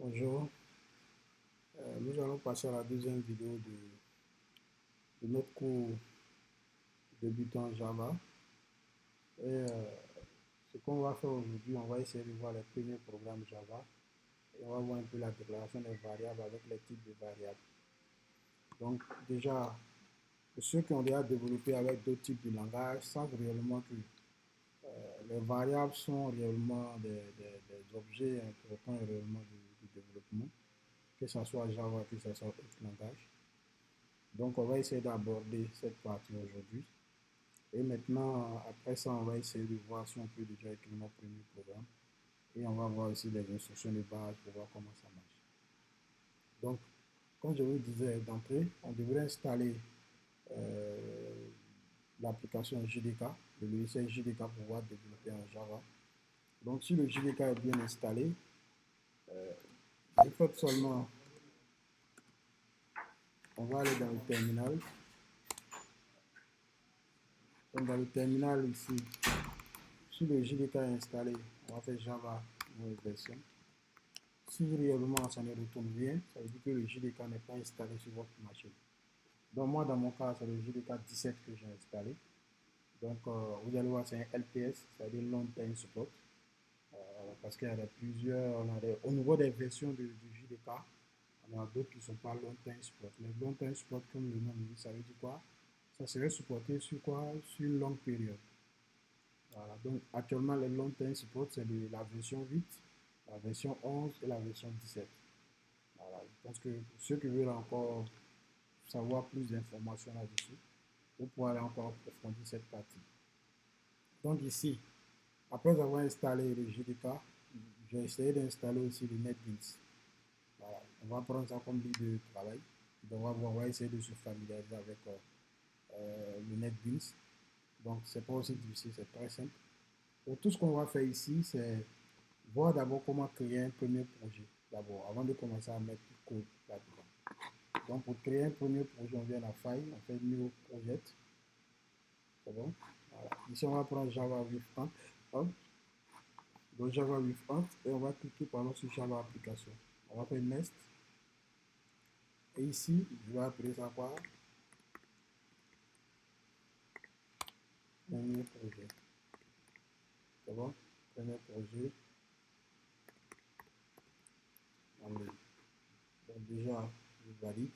Bonjour, nous allons passer à la deuxième vidéo de notre cours débutant Java. Et ce qu'on va faire aujourd'hui, on va essayer de voir les premiers programmes Java et on va voir un peu la déclaration des variables avec les types de variables. Donc déjà, ceux qui ont déjà développé avec d'autres types de langages savent réellement que les variables sont réellement des objets importants réellement du développement, que ce soit Java, que ce soit autre langage. Donc, on va essayer d'aborder cette partie aujourd'hui. Et maintenant, après ça, on va essayer de voir si on peut déjà écrire notre premier programme. Et on va voir aussi les instructions de base pour voir comment ça marche. Donc, comme je vous disais d'entrée, on devrait installer l'application JDK, le logiciel JDK pour pouvoir développer en Java. Donc, si le JDK est bien installé, vous faites seulement, on va aller dans le terminal. Donc, dans le terminal ici, si le JDK est installé, on va faire Java nouvelle version. Si réellement ça ne retourne rien, ça veut dire que le JDK n'est pas installé sur votre machine. Donc moi, dans mon cas, c'est le JDK 17 que j'ai installé. Donc vous allez voir, c'est un LTS, c'est-à-dire Long Time Support. Parce qu'il y a plusieurs, au niveau des versions du JDK, on a d'autres qui ne sont pas Long Time Support. Mais Long Time Support, comme le nom dit, ça veut dire quoi? Ça serait supporté sur quoi? Sur une longue période. Voilà. Donc actuellement, le Long Time Support, c'est la version 8, la version 11 et la version 17. Voilà. Je pense que ceux qui veulent encore savoir plus d'informations là-dessus, vous pourrez aller encore approfondir cette partie. Donc ici, après avoir installé le JDK, j'ai essayé d'installer aussi le NetBeans. Voilà. On va prendre ça comme lieu de travail. Donc on va essayer de se familiariser avec le NetBeans. Donc c'est pas aussi difficile, c'est très simple. Donc tout ce qu'on va faire ici, c'est voir d'abord comment créer un premier projet. D'abord, avant de commencer à mettre du code là-dedans. Donc pour créer un premier projet, on vient à la faille, on fait New Project. C'est bon? Voilà. Ici, on va prendre Java with Ant. Donc Java with Ant et on va cliquer par exemple sur Java Application. On va faire Nest. Et ici, je vais appeler ça quoi? Premier projet. C'est bon? Premier projet. Donc déjà, je valide.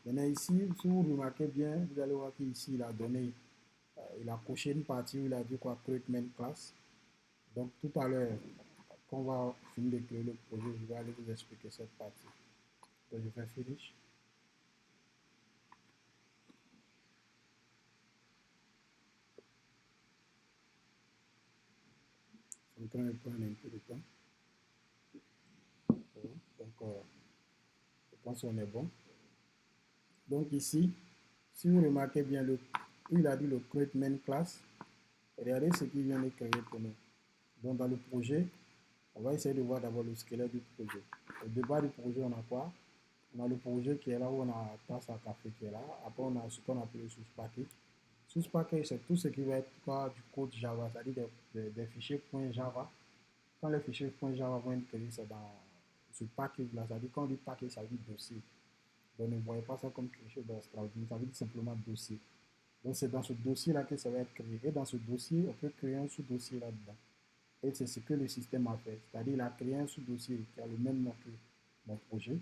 Maintenant ici, si vous remarquez bien, vous allez voir qu'ici, il a donné, il a coché une partie où il a dit quoi? Create main class. Donc tout à l'heure, quand on va finir de créer le projet, je vais aller vous expliquer cette partie. Donc je fais finish. Ça me prend un peu de temps. Donc je pense qu'on est bon. Donc ici, si vous remarquez bien, il a dit le create main class. Regardez ce qu'il vient de créer pour nous. Donc dans le projet, on va essayer de voir d'abord le squelette du projet. Au départ du projet, on a quoi? On a le projet qui est là où on a tasse à café qui est là. Après, on a ce qu'on appelle le source package. Source package, c'est tout ce qui va être quoi, du code Java, c'est-à-dire des fichiers .java. Quand les fichiers .java vont être créés, c'est dans ce package-là. C'est-à-dire quand on dit package, ça veut dire dossier. Donc ne voyez pas ça comme quelque chose d'extraordinaire, ça veut dire simplement dossier. Donc c'est dans ce dossier-là que ça va être créé. Et dans ce dossier, on peut créer un sous-dossier là-dedans. Et c'est ce que le système a fait. C'est-à-dire qu'il a créé un sous-dossier qui a le même nom que mon projet.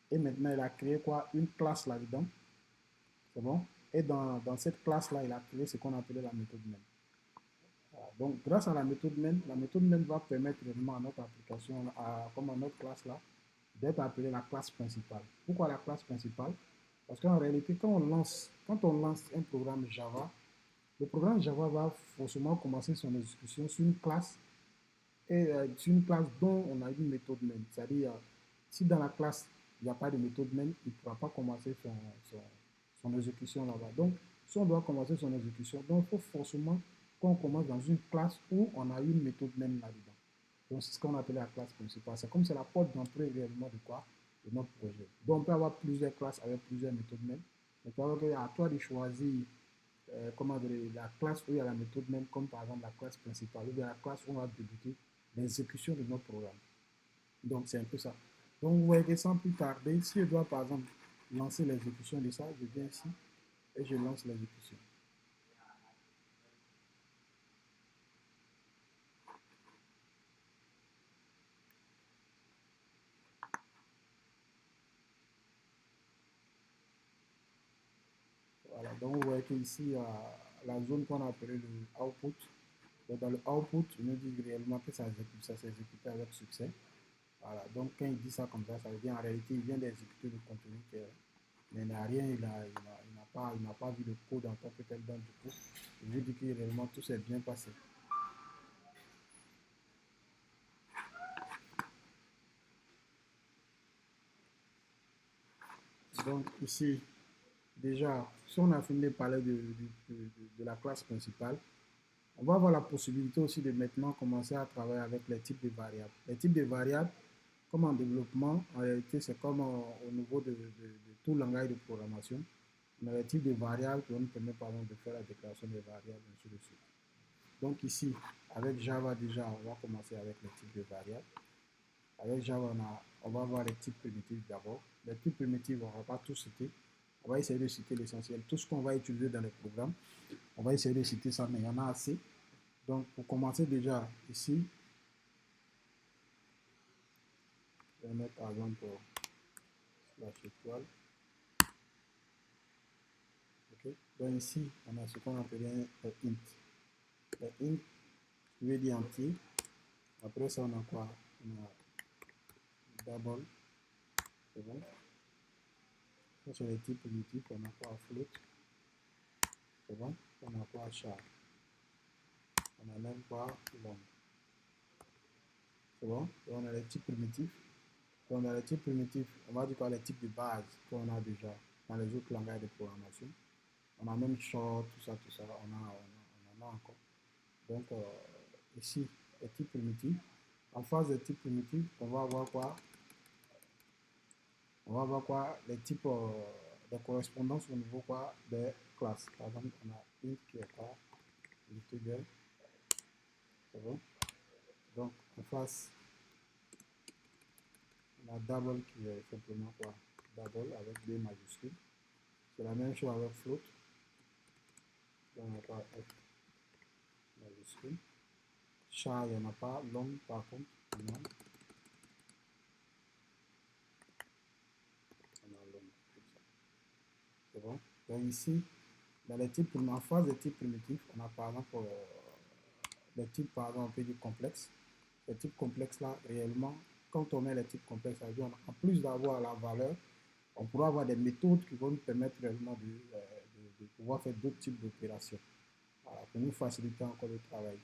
Et maintenant, il a créé quoi? Une classe là-dedans. C'est bon? Et dans cette classe-là, il a créé ce qu'on appelait la méthode main. Voilà. Donc, grâce à la méthode main va permettre vraiment à notre application, comme à notre classe-là, d'être appelée la classe principale. Pourquoi la classe principale? Parce qu'en réalité, quand on lance un programme Java, le programme Java va forcément commencer son exécution sur une classe et sur une classe dont on a une méthode main. C'est-à-dire, si dans la classe, il n'y a pas de méthode main, il ne pourra pas commencer son exécution là-bas. Donc, si on doit commencer son exécution, donc il faut forcément qu'on commence dans une classe où on a une méthode main là-dedans. Donc, c'est ce qu'on appelle la classe principale. C'est comme c'est la porte d'entrée réellement de quoi? De notre projet. Donc, on peut avoir plusieurs classes avec plusieurs méthodes main. Donc, c'est à toi de choisir comment dire, la classe où il y a la méthode main, comme par exemple la classe principale, ou bien la classe où on va débuter l'exécution de notre programme. Donc, c'est un peu ça. Donc vous voyez que sans plus tarder, si je dois par exemple lancer l'exécution de ça, je viens ici et je lance l'exécution. Voilà, donc vous voyez qu'ici, la zone qu'on a appelée le output, dans le output, il nous dit réellement que ça s'est exécuté avec succès. Voilà, donc quand il dit ça comme ça veut dire en réalité, il vient d'exécuter le contenu, mais il n'a rien, il n'a pas vu le code en tant que tel, donc du coup, il veut dire que réellement tout s'est bien passé. Donc ici, déjà, si on a fini de parler de la classe principale, on va avoir la possibilité aussi de maintenant commencer à travailler avec les types de variables. Les types de variables, comme en développement, en réalité, c'est comme au niveau de tout langage de programmation. On a les types de variables qui vont nous permettre par exemple de faire la déclaration des variables, ainsi de suite. Donc ici, avec Java déjà, on va commencer avec les types de variables. Avec Java, on va voir les types primitifs d'abord. Les types primitifs, on ne va pas tout citer. On va essayer de citer l'essentiel. Tout ce qu'on va utiliser dans les programmes, on va essayer de citer ça, mais il y en a assez. Donc, pour commencer déjà, ici, je vais mettre par exemple slash étoile. Okay. Donc ici, on a ce qu'on appelle un int. Le int, je vais dire entier. Après ça, on a quoi? On a double. C'est bon. Ça, c'est les types primitifs. On a quoi? Float. C'est bon. On a quoi? Char. On a même pas long. C'est bon. Et on a les types primitifs. Et on a les types primitifs. On va dire quoi? Les types de base qu'on a déjà dans les autres langages de programmation. On a même short, tout ça, tout ça. On en a encore. Donc, ici, les types primitifs. En phase des types primitifs, on va avoir quoi? On va avoir quoi? Les types de correspondance au niveau quoi? Des classes. Par exemple, on a int qui est quoi? Integer. C'est bon? Donc, en face, on a double qui est simplement quoi? Double avec D majuscules. C'est la même chose avec float. Donc, on n'a pas F majuscule. Char, il n'y en a pas. Long, par contre, on a long. C'est bon? Donc, ici, dans les types, en phase des types primitifs, on a par exemple les types, par exemple, on peut dire complexes. Les types complexes-là, réellement, quand on met les types complexes, ça veut dire, en plus d'avoir la valeur, on pourra avoir des méthodes qui vont nous permettre réellement de pouvoir faire d'autres types d'opérations. Voilà, pour nous faciliter encore le travail.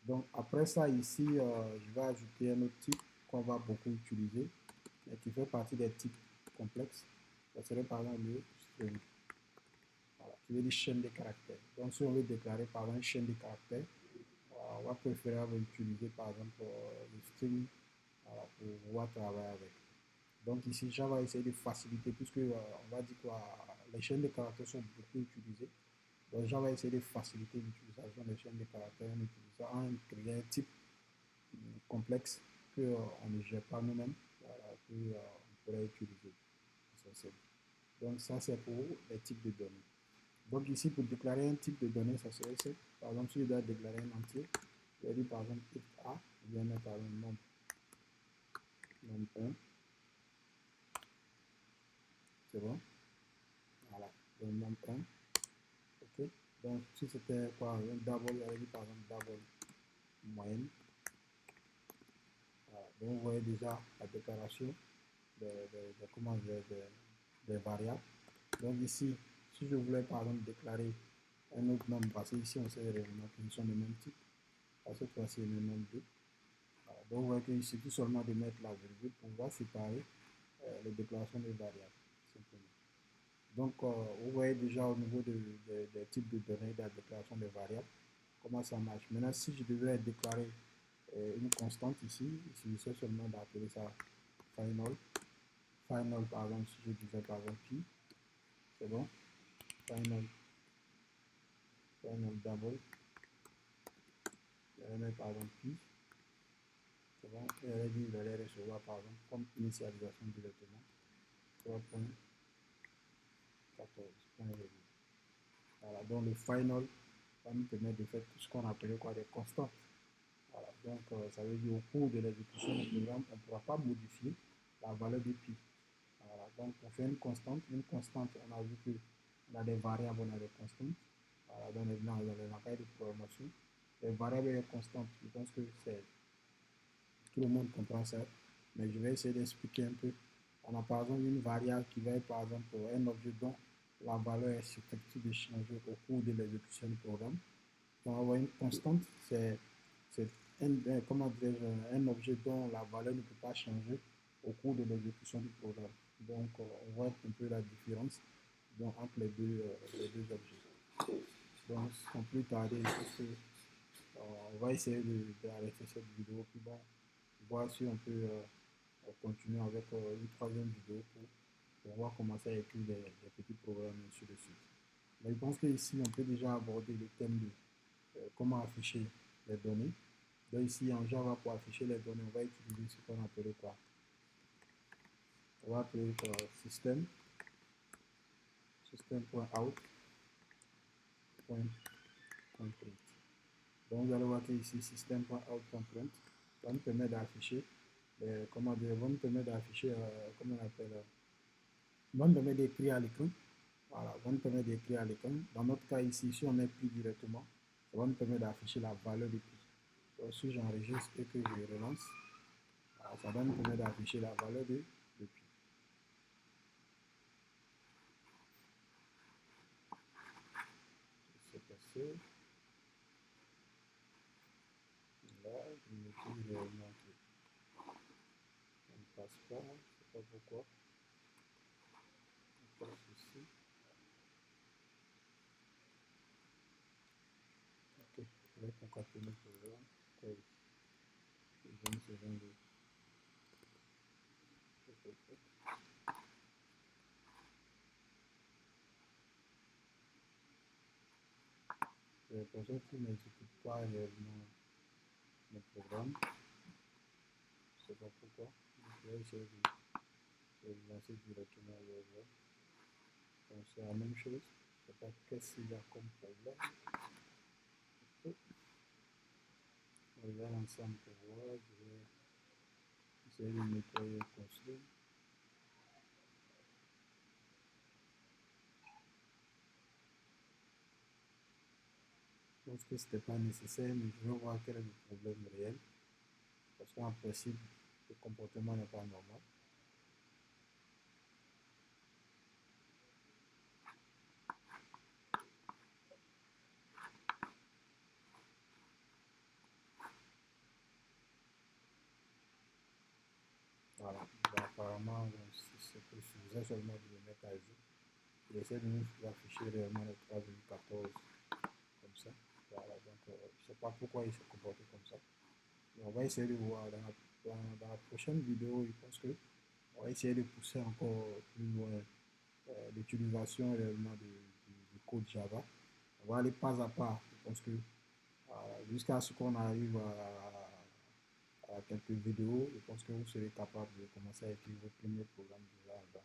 Donc, après ça, ici, je vais ajouter un autre type qu'on va beaucoup utiliser, et qui fait partie des types complexes. Ça serait par exemple le string. Voilà, qui veut dire chaîne de caractères. Donc, si on veut déclarer par exemple une chaîne de caractères, on va préférer utiliser par exemple le string pour pouvoir travailler avec. Donc ici, Java va essayer de faciliter, puisque on va dire que les chaînes de caractères sont beaucoup utilisées. Donc Java va essayer de faciliter l'utilisation des chaînes de caractères en créant un type complexe qu'on ne gère pas nous-mêmes, qu'on pourrait utiliser. Donc ça, c'est pour les types de données. Donc ici, pour déclarer un type de données, ça serait simple. Par exemple, si je dois déclarer un entier, je vais dire par exemple if A, je vais mettre par exemple nombre 1. C'est bon? Voilà. Donc nombre 1. Ok? Donc si c'était quoi? Un double, je vais dire par exemple double moyenne. Voilà. Donc vous voyez déjà la déclaration des variables. Donc ici, si je voulais par exemple déclarer un autre nombre, parce qu'ici on sait réellement qu'ils sont de même type, à cette fois-ci le nombre 2. Voilà. Donc vous voyez qu'il suffit seulement de mettre la virgule pour pouvoir séparer les déclarations des variables. Simplement. Donc vous voyez déjà au niveau des types de données, de la déclaration des variables, comment ça marche. Maintenant, si je devais déclarer une constante ici, il suffisait seulement d'appeler ça final. Final, par exemple, si je disais par exemple pi, c'est bon. Final double, je vais mettre par exemple pi. C'est bon, il aurait dit, il allait recevoir par exemple comme initialisation directement 3.14.8. Voilà, donc le final va nous permettre de faire tout ce qu'on appelait quoi des constantes. Voilà, donc ça veut dire au cours de l'exécution du programme, on ne pourra pas modifier la valeur de pi. Voilà, donc on fait une constante, on a vu qu'on a des variables, on a des constantes. Voilà, dans les langages de programmation, les variables et les constantes, je pense que c'est tout le monde comprend ça, mais je vais essayer d'expliquer un peu. On a par exemple une variable qui va être par exemple un objet dont la valeur est susceptible de changer au cours de l'exécution du programme. Donc, on va avoir une constante, c'est comment un objet dont la valeur ne peut pas changer au cours de l'exécution du programme. Donc, on voit un peu la différence donc, entre les deux objets. Donc, sans plus tarder, on va essayer d'arrêter cette vidéo, puis bon, voir si on peut continuer avec une troisième vidéo pour voir comment ça écrit des petits programmes sur le site. Mais je pense qu'ici, on peut déjà aborder le thème de comment afficher les données. Donc ici, en Java, pour afficher les données, on va utiliser ce qu'on appelle quoi? On va appeler système, system.out.print. Donc vous allez voir que ici, system.out.print va nous permettre d'afficher, comment dire, va nous permettre d'afficher, comment on appelle, va nous permettre d'écrire à l'écran. Voilà, va nous permettre d'écrire à l'écran. Dans notre cas ici, si on met pi directement, ça va nous permettre d'afficher la valeur de pi. Donc, si j'enregistre et que je relance, voilà, ça va nous permettre d'afficher la valeur de pi. C'est passé. Là, je me dis réellement que ça ne passe pas. Je ne sais pas pourquoi. On passe ici. Ok, je vais concaténer le programme. Oui, je vais seconde. J'ai l'impression qu'il n'exécute pas réellement le programme. Je ne sais pas pourquoi. Je vais essayer de le lancer directement ailleurs. Donc c'est la même chose. Je ne sais pas qu'est-ce qu'il y a comme problème. On regarde ensemble pour voir. Je vais essayer de nettoyer le console. Je pense que ce n'était pas nécessaire, mais je vais voir quel est le problème réel. Parce qu'en principe, le comportement n'est pas normal. Voilà. Donc, apparemment, c'est que suffisait seulement de le mettre à jour. Il essaie de nous afficher réellement le 3,14 comme ça. Voilà. Donc, je ne sais pas pourquoi il s'est comporté comme ça. Mais on va essayer de voir dans la prochaine vidéo. Je pense que on va essayer de pousser encore plus loin l'utilisation réellement du code Java. On va aller pas à pas. Je pense que jusqu'à ce qu'on arrive à quelques vidéos, je pense que vous serez capable de commencer à écrire votre premier programme de Java.